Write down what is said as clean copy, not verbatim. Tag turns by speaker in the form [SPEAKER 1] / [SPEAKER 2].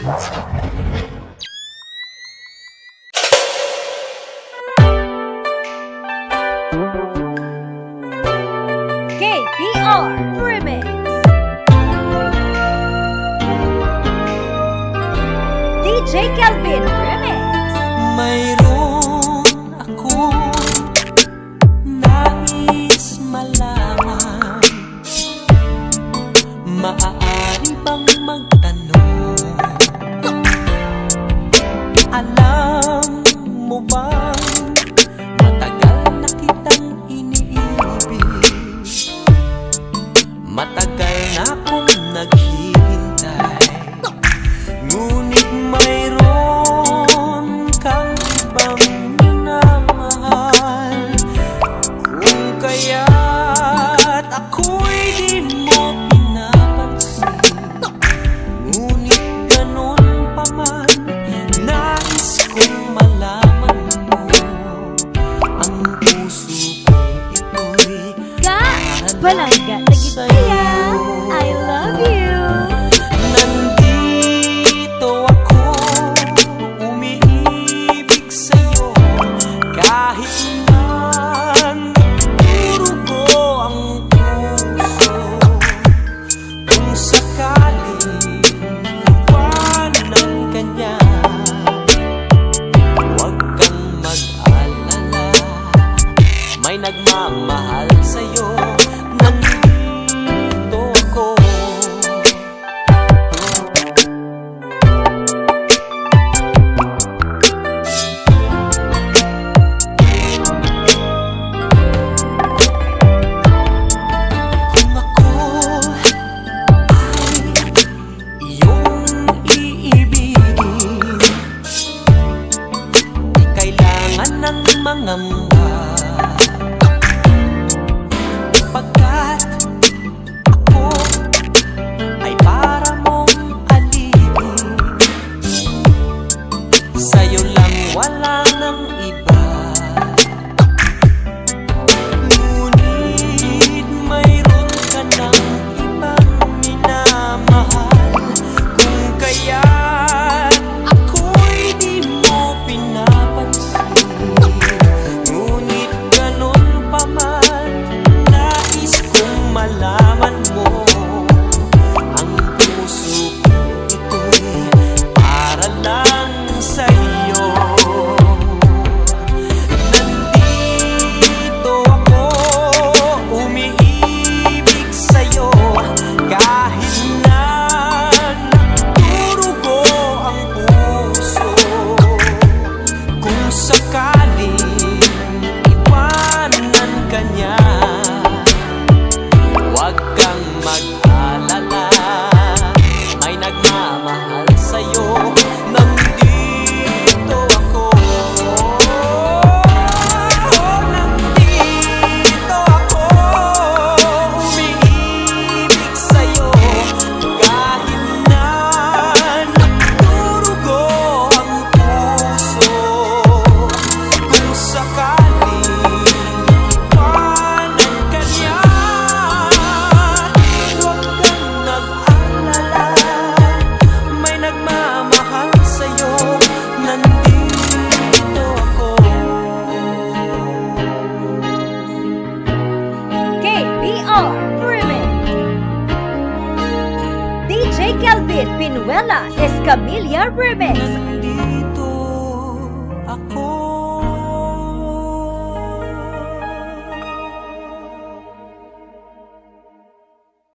[SPEAKER 1] KPR Remix. DJ Kelvin Remix.
[SPEAKER 2] Mayroon akong nais malaman. Maaari bang magtanong? Alam mo bang matagal na kitang iniibig? Matagal na akong naghihintay, ngunit mayroon kang ibang minamahal. Kung kaya't ako'y di mo pinapansin, ngunit ganun pa man, nais kong malaman mo. Ang puso kong ito'y
[SPEAKER 1] Balangga Tagitaya, I love you.
[SPEAKER 2] Nandito ako, umiibig sa'yo, kahit man durugo ang puso. Kung sakaling iwanan ka niya, huwag kang mag-alala, may nagmamahal sa'yo. Nandito ako. Kung ako ay iyong iibigin, di kailangan ng mangamba, pagkat ako ay para mong alipin. Sa'yo lang, wala nang iba. Ngunit mayroon ka ng ibang minamahal. Kung kaya't ako'y di mo pinapansin, ngunit ganun pa man, nais kong malaman mo. Ang puso ko ito'y para lang sa'yo. Nandito ako, umiibig sa'yo, kahit na nagdurugo ang puso. Kung sakaling iwanan ka niya, huwag kang mag-alala, may nagmamahal sa'yo. Nandito ako. Nandito ako, umiibig sa'yo, kahit na nagdurugo ang puso. Kung sakaling iwanan ka niya, huwag kang mag-alala, may nagmamahal sa'yo. Nandito ako.
[SPEAKER 1] KPR Remix. DJ Kelvin Pinuela Escamilla Remix.
[SPEAKER 2] Nandito ako.